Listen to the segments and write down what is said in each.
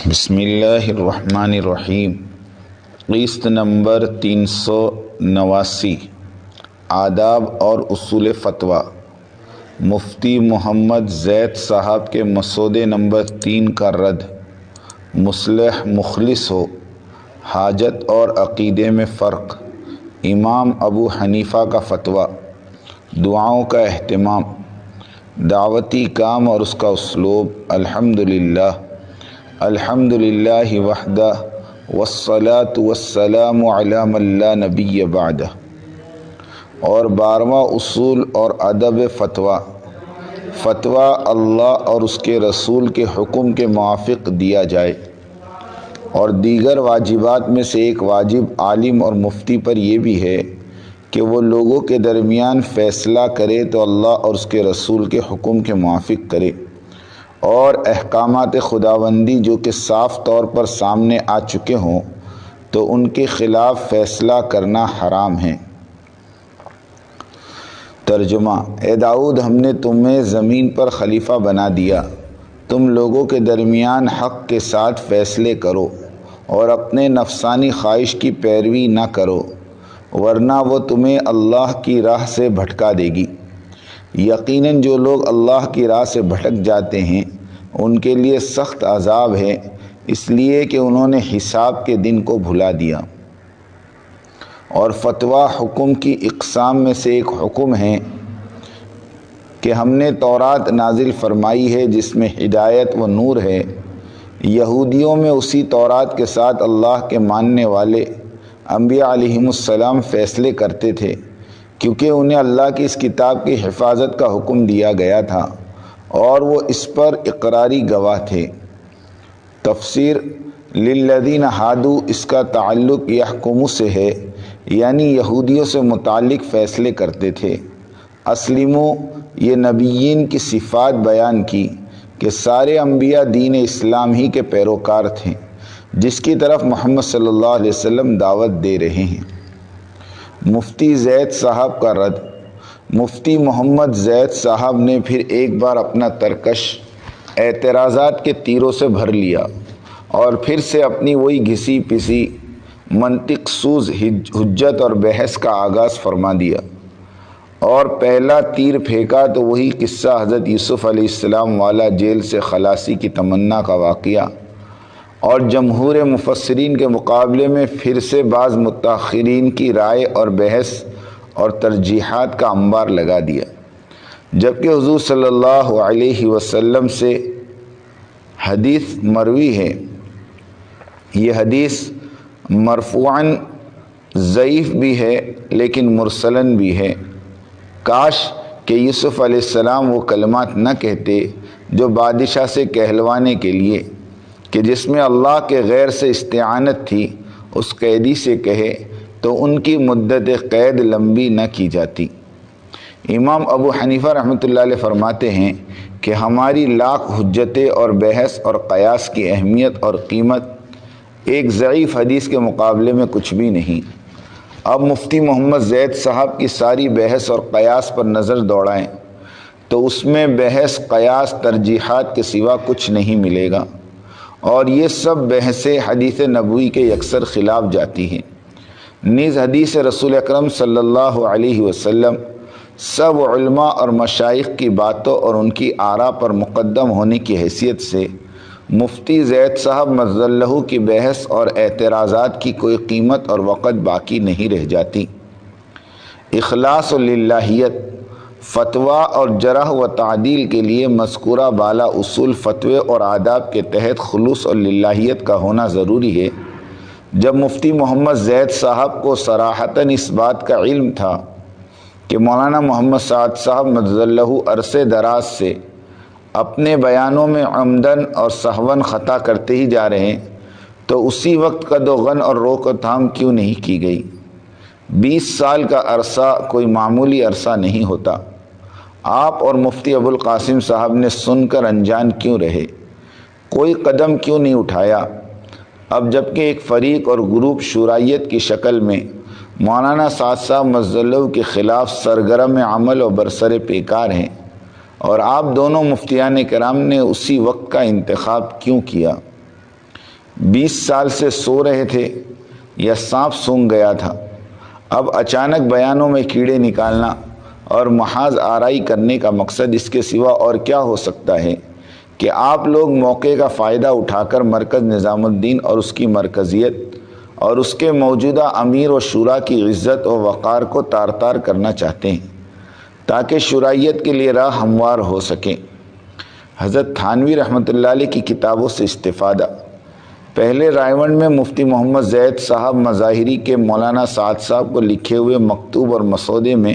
بسم اللہ الرحمن الرحیم۔ قسط نمبر 389، آداب اور اصول فتویٰ۔ مفتی محمد زید صاحب کے مسودے نمبر 3 کا رد۔ مصلح مخلص ہو، حاجت اور عقیدے میں فرق۔ امام ابو حنیفہ کا فتویٰ۔ دعاؤں کا اہتمام۔ دعوتی کام اور اس کا اسلوب۔ الحمدللہ الحمدللہ وحدہ والصلاة والسلام علی من لا نبی بعدہ۔ اور 12واں اصول اور ادب فتویٰ۔ فتویٰ اللہ اور اس کے رسول کے حکم کے موافق دیا جائے، اور دیگر واجبات میں سے ایک واجب عالم اور مفتی پر یہ بھی ہے کہ وہ لوگوں کے درمیان فیصلہ کرے تو اللہ اور اس کے رسول کے حکم کے موافق کرے، اور احکامات خداوندی جو کہ صاف طور پر سامنے آ چکے ہوں تو ان کے خلاف فیصلہ کرنا حرام ہے۔ ترجمہ۔ اے داؤد، ہم نے تمہیں زمین پر خلیفہ بنا دیا، تم لوگوں کے درمیان حق کے ساتھ فیصلے کرو اور اپنے نفسانی خواہش کی پیروی نہ کرو، ورنہ وہ تمہیں اللہ کی راہ سے بھٹکا دے گی۔ یقیناً جو لوگ اللہ کی راہ سے بھٹک جاتے ہیں ان کے لیے سخت عذاب ہے، اس لیے کہ انہوں نے حساب کے دن کو بھلا دیا۔ اور فتویٰ حکم کی اقسام میں سے ایک حکم ہے کہ ہم نے تورات نازل فرمائی ہے جس میں ہدایت و نور ہے۔ یہودیوں میں اسی تورات کے ساتھ اللہ کے ماننے والے انبیاء علیہم السلام فیصلے کرتے تھے، کیونکہ انہیں اللہ کی اس کتاب کی حفاظت کا حکم دیا گیا تھا اور وہ اس پر اقراری گواہ تھے۔ تفسیر للذین ہادو، اس کا تعلق یحکموا سے ہے، یعنی یہودیوں سے متعلق فیصلے کرتے تھے۔ اسلموا، یہ نبیین کی صفات بیان کی کہ سارے انبیاء دین اسلام ہی کے پیروکار تھے جس کی طرف محمد صلی اللہ علیہ وسلم دعوت دے رہے ہیں۔ مفتی زید صاحب کا رد۔ مفتی محمد زید صاحب نے پھر ایک بار اپنا ترکش اعتراضات کے تیروں سے بھر لیا اور پھر سے اپنی وہی گھسی پسی منطق سوز حجت اور بحث کا آغاز فرما دیا، اور پہلا تیر پھینکا تو وہی قصہ حضرت یوسف علیہ السلام والا جیل سے خلاصی کی تمنا کا واقعہ، اور جمہور مفسرین کے مقابلے میں پھر سے بعض متاخرین کی رائے اور بحث اور ترجیحات کا انبار لگا دیا، جبکہ حضور صلی اللہ علیہ وسلم سے حدیث مروی ہے۔ یہ حدیث مرفوعاً ضعیف بھی ہے لیکن مرسلاً بھی ہے۔ کاش کہ یوسف علیہ السلام وہ کلمات نہ کہتے جو بادشاہ سے کہلوانے کے لیے کہ جس میں اللہ کے غیر سے استعانت تھی اس قیدی سے کہے تو ان کی مدت قید لمبی نہ کی جاتی۔ امام ابو حنیفہ رحمۃ اللہ علیہ فرماتے ہیں کہ ہماری لاکھ حجتیں اور بحث اور قیاس کی اہمیت اور قیمت ایک ضعیف حدیث کے مقابلے میں کچھ بھی نہیں۔ اب مفتی محمد زید صاحب کی ساری بحث اور قیاس پر نظر دوڑائیں تو اس میں بحث، قیاس، ترجیحات کے سوا کچھ نہیں ملے گا، اور یہ سب بحثیں حدیث نبوی کے یکسر خلاف جاتی ہیں۔ نیز حدیث رسول اکرم صلی اللہ علیہ وسلم سب علماء اور مشائخ کی باتوں اور ان کی آراء پر مقدم ہونے کی حیثیت سے مفتی زید صاحب مجد اللہ کی بحث اور اعتراضات کی کوئی قیمت اور وقت باقی نہیں رہ جاتی۔ اخلاص و للہیت۔ فتویٰ اور جرح و تعدیل کے لیے مذکورہ بالا اصول فتوے اور آداب کے تحت خلوص اور للہیت کا ہونا ضروری ہے۔ جب مفتی محمد زید صاحب کو صراحتاً اس بات کا علم تھا کہ مولانا محمد سعد صاحب مجد اللہ عرصے دراز سے اپنے بیانوں میں عمدن اور سہون خطا کرتے ہی جا رہے ہیں تو اسی وقت قد و غن اور روک و تھام کیوں نہیں کی گئی؟ 20 سال کا عرصہ کوئی معمولی عرصہ نہیں ہوتا۔ آپ اور مفتی ابو القاسم صاحب نے سن کر انجان کیوں رہے؟ کوئی قدم کیوں نہیں اٹھایا؟ اب جبکہ ایک فریق اور گروپ شورائیت کی شکل میں مولانا سعد صاحب مجد اللہ کے خلاف سرگرم عمل و برسر پیکار ہیں، اور آپ دونوں مفتیان کرام نے اسی وقت کا انتخاب کیوں کیا؟ 20 سال سے سو رہے تھے یا سانپ سونگھ گیا تھا۔ اب اچانک بیانوں میں کیڑے نکالنا اور محاذ آرائی کرنے کا مقصد اس کے سوا اور کیا ہو سکتا ہے کہ آپ لوگ موقع کا فائدہ اٹھا کر مرکز نظام الدین اور اس کی مرکزیت اور اس کے موجودہ امیر و شورا کی عزت و وقار کو تار تار کرنا چاہتے ہیں تاکہ شرعیت کے لیے راہ ہموار ہو سکیں۔ حضرت تھانوی رحمۃ اللہ علیہ کی کتابوں سے استفادہ۔ پہلے رائے میں مفتی محمد زید صاحب مظاہری کے مولانا سعد صاحب کو لکھے ہوئے مکتوب اور مسودے میں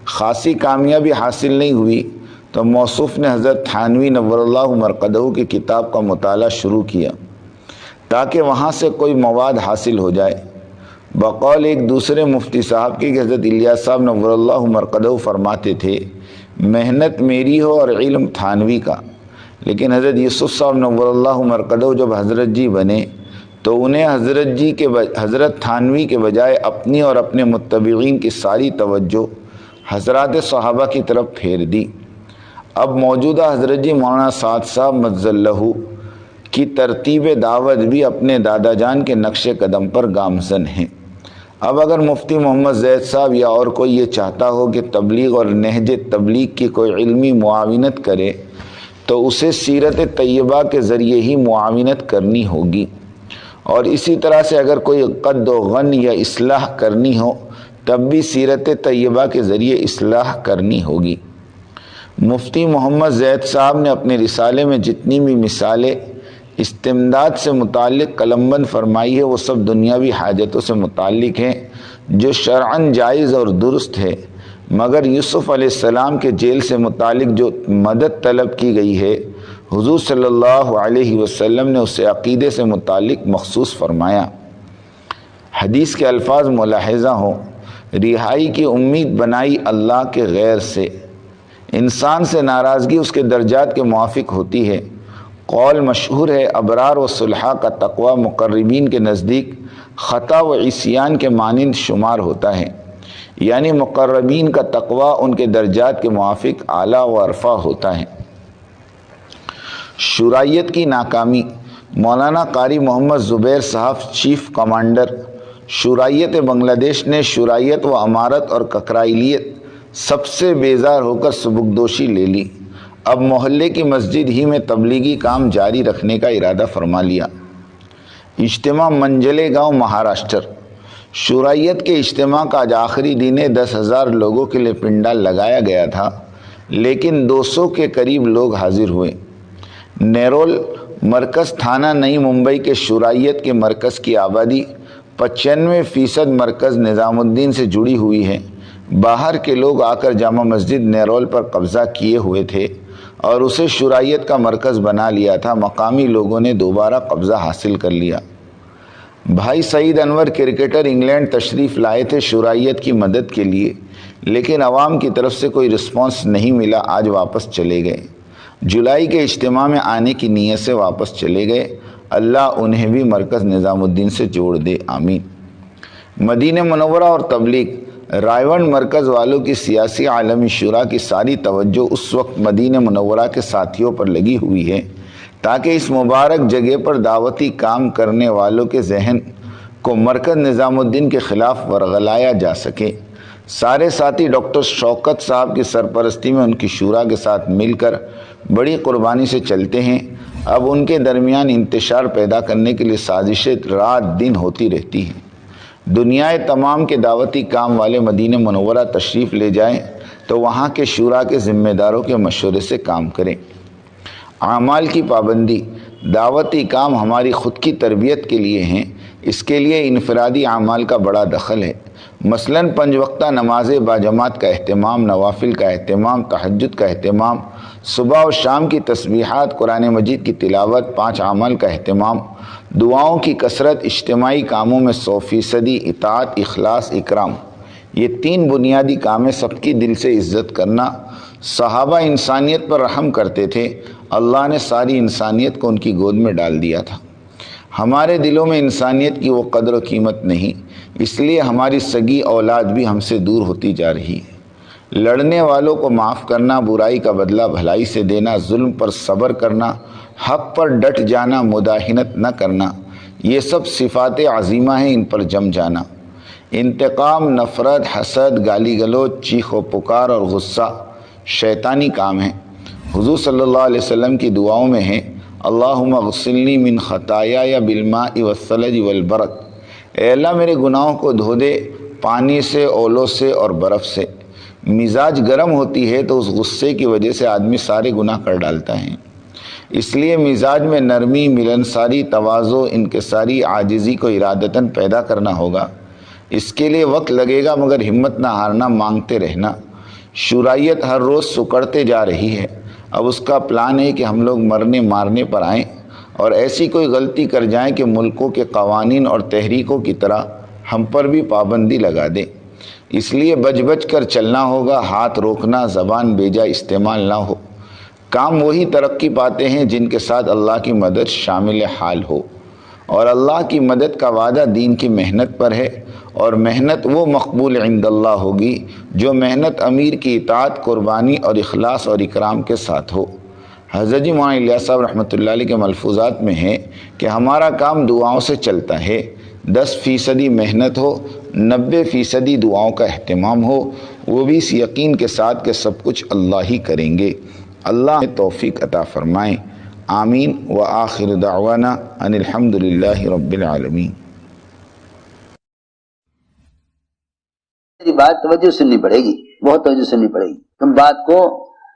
خاصی کامیابی حاصل نہیں ہوئی تو موصوف نے حضرت تھانوی نور اللہ مرقدہ کی کتاب کا مطالعہ شروع کیا تاکہ وہاں سے کوئی مواد حاصل ہو جائے۔ بقول ایک دوسرے مفتی صاحب کی کہ حضرت الیاس صاحب نور اللہ مرقدہ فرماتے تھے محنت میری ہو اور علم تھانوی کا، لیکن حضرت یوسف صاحب نور اللہ مرقدہ جب حضرت جی بنے تو انہیں حضرت تھانوی کے بجائے اپنی اور اپنے متبعین کی ساری توجہ حضرات صحابہ کی طرف پھیر دی۔ اب موجودہ حضرت جی مولانا سعد صاحب مجزلہ کی ترتیب دعوت بھی اپنے دادا جان کے نقش قدم پر گامزن ہیں۔ اب اگر مفتی محمد زید صاحب یا اور کوئی یہ چاہتا ہو کہ تبلیغ اور نہج تبلیغ کی کوئی علمی معاونت کرے تو اسے سیرت طیبہ کے ذریعے ہی معاونت کرنی ہوگی، اور اسی طرح سے اگر کوئی قد و غن یا اصلاح کرنی ہو تب بھی سیرت طیبہ کے ذریعے اصلاح کرنی ہوگی۔ مفتی محمد زید صاحب نے اپنے رسالے میں جتنی بھی مثالیں استمداد سے متعلق قلمبند فرمائی ہے وہ سب دنیاوی حاجتوں سے متعلق ہیں جو شرعاً جائز اور درست ہے، مگر یوسف علیہ السلام کے جیل سے متعلق جو مدد طلب کی گئی ہے حضور صلی اللہ علیہ وسلم نے اسے عقیدے سے متعلق مخصوص فرمایا۔ حدیث کے الفاظ ملاحظہ ہوں، رہائی کی امید بنائی اللہ کے غیر سے، انسان سے ناراضگی اس کے درجات کے موافق ہوتی ہے۔ قول مشہور ہے ابرار و صلحاء کا تقوی مقربین کے نزدیک خطا و عصیان کے مانند شمار ہوتا ہے، یعنی مقربین کا تقوی ان کے درجات کے موافق اعلیٰ و ارفع ہوتا ہے۔ شرعیت کی ناکامی۔ مولانا قاری محمد زبیر صاحب چیف کمانڈر شرعیت بنگلہ دیش نے شرعیت و امارت اور ککرائیلیت سب سے بیزار ہو کر سبکدوشی لے لی۔ اب محلے کی مسجد ہی میں تبلیغی کام جاری رکھنے کا ارادہ فرما لیا۔ اجتماع منجلے گاؤں مہاراشٹر۔ شرعیت کے اجتماع کا آج آخری دن 10,000 لوگوں کے لیے پنڈال لگایا گیا تھا، لیکن 200 کے قریب لوگ حاضر ہوئے۔ نیرول مرکز تھانہ نئی ممبئی کے شرعیت کے مرکز کی آبادی 95% مرکز نظام الدین سے جڑی ہوئی ہے۔ باہر کے لوگ آ کر جامع مسجد نیرول پر قبضہ کیے ہوئے تھے اور اسے شرعیت کا مرکز بنا لیا تھا۔ مقامی لوگوں نے دوبارہ قبضہ حاصل کر لیا۔ بھائی سعید انور کرکٹر انگلینڈ تشریف لائے تھے شرعیت کی مدد کے لیے، لیکن عوام کی طرف سے کوئی رسپانس نہیں ملا، آج واپس چلے گئے۔ جولائی کے اجتماع میں آنے کی نیت سے واپس چلے گئے۔ اللہ انہیں بھی مرکز نظام الدین سے جوڑ دے، آمین۔ مدینہ منورہ اور تبلیغ۔ رائے مرکز والوں کی سیاسی عالمی شورا کی ساری توجہ اس وقت مدینہ منورہ کے ساتھیوں پر لگی ہوئی ہے تاکہ اس مبارک جگہ پر دعوتی کام کرنے والوں کے ذہن کو مرکز نظام الدین کے خلاف ورغلایا جا سکے۔ سارے ساتھی ڈاکٹر شوکت صاحب کی سرپرستی میں ان کی شورا کے ساتھ مل کر بڑی قربانی سے چلتے ہیں۔ اب ان کے درمیان انتشار پیدا کرنے کے لیے سازشیں رات دن ہوتی رہتی ہیں۔ دنیا تمام کے دعوتی کام والے مدینہ منورہ تشریف لے جائیں تو وہاں کے شورا کے ذمہ داروں کے مشورے سے کام کریں۔ اعمال کی پابندی۔ دعوتی کام ہماری خود کی تربیت کے لیے ہیں، اس کے لیے انفرادی اعمال کا بڑا دخل ہے۔ مثلاً 5 وقتہ نماز باجماعت کا اہتمام، نوافل کا اہتمام، تہجد کا اہتمام، صبح و شام کی تسبیحات، قرآن مجید کی تلاوت، 5 اعمال کا اہتمام، دعاؤں کی کثرت، اجتماعی کاموں میں 100% اطاعت، اخلاص، اکرام۔ یہ 3 بنیادی کامیں سب کی دل سے عزت کرنا۔ صحابہ انسانیت پر رحم کرتے تھے، اللہ نے ساری انسانیت کو ان کی گود میں ڈال دیا تھا۔ ہمارے دلوں میں انسانیت کی وہ قدر و قیمت نہیں، اس لیے ہماری سگی اولاد بھی ہم سے دور ہوتی جا رہی ہے۔ لڑنے والوں کو معاف کرنا، برائی کا بدلہ بھلائی سے دینا، ظلم پر صبر کرنا، حق پر ڈٹ جانا، مداہنت نہ کرنا، یہ سب صفات عظیمہ ہیں، ان پر جم جانا۔ انتقام، نفرت، حسد، گالی گلوچ، چیخ و پکار اور غصہ شیطانی کام ہیں۔ حضور صلی اللہ علیہ وسلم کی دعاؤں میں ہیں اللہم اغسلنی من خطایا بالماء والثلج والبرد، اے اللہ میرے گناہوں کو دھو دے پانی سے، اولوں سے اور برف سے۔ مزاج گرم ہوتی ہے تو اس غصے کی وجہ سے آدمی سارے گناہ کر ڈالتا ہے، اس لیے مزاج میں نرمی، ملنساری، تواضع، انکساری، عاجزی کو ارادتاً پیدا کرنا ہوگا۔ اس کے لیے وقت لگے گا، مگر ہمت نہ ہارنا، مانگتے رہنا۔ شرائعت ہر روز سکڑتے جا رہی ہے، اب اس کا پلان ہے کہ ہم لوگ مرنے مارنے پر آئیں اور ایسی کوئی غلطی کر جائیں کہ ملکوں کے قوانین اور تحریکوں کی طرح ہم پر بھی پابندی لگا دیں۔ اس لیے بچ بچ کر چلنا ہوگا، ہاتھ روکنا، زبان بیجا استعمال نہ ہو۔ کام وہی ترقی پاتے ہیں جن کے ساتھ اللہ کی مدد شامل حال ہو، اور اللہ کی مدد کا وعدہ دین کی محنت پر ہے، اور محنت وہ مقبول عند اللہ ہوگی جو محنت امیر کی اطاعت، قربانی اور اخلاص اور اکرام کے ساتھ ہو۔ حضرت جی مولانا الیاس صاحب رحمۃ اللہ علیہ کے ملفوظات میں ہے کہ ہمارا کام دعاؤں سے چلتا ہے، 10% محنت ہو، 90% دعاؤں کا اہتمام ہو، وہ بھی اس یقین کے ساتھ کہ سب کچھ اللہ ہی کریں گے۔ اللہ توفیق عطا فرمائیں، آمین۔ وآخر دعوانا ان الحمد للہ رب العالمین۔ میری بات توجہ سننی پڑے گی، بہت توجہ سننی پڑے گی۔ تم بات کو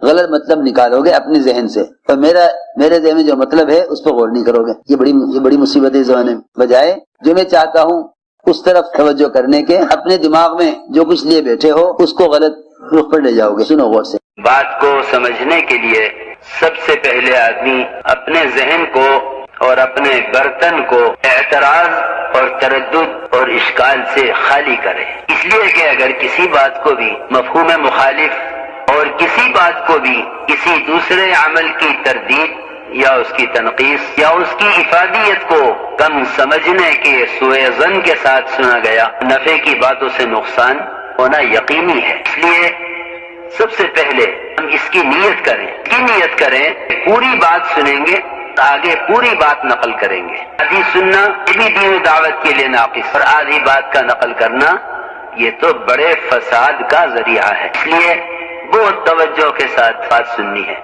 غلط مطلب نکالو گے اپنے ذہن سے، اور میرے ذہن میں جو مطلب ہے اس پہ غور نہیں کرو گے۔ یہ بڑی مصیبت ہے اس زمانے میں۔ بجائے جو میں چاہتا ہوں اس طرف توجہ کرنے کے، اپنے دماغ میں جو کچھ لیے بیٹھے ہو اس کو غلط رخ پر لے جاؤ گے۔ سنو غور سے۔ بات کو سمجھنے کے لیے سب سے پہلے آدمی اپنے ذہن کو اور اپنے برتن کو اعتراض اور تردد اور اشکال سے خالی کرے، اس لیے کہ اگر کسی بات کو بھی مفہوم مخالف اور کسی بات کو بھی کسی دوسرے عمل کی تردید یا اس کی تنقیص یا اس کی افادیت کو کم سمجھنے کے سوء ظن کے ساتھ سنا گیا، نفع کی باتوں سے نقصان ہونا یقینی ہے۔ اس لیے سب سے پہلے ہم اس کی نیت کریں، پوری بات سنیں گے، آگے پوری بات نقل کریں گے۔ آدھی سننا یہ بھی دین و دعوت کے لیے ناقص، اور آدھی بات کا نقل کرنا یہ تو بڑے فساد کا ذریعہ ہے۔ اس لیے بہت توجہ کے ساتھ بات سننی ہے۔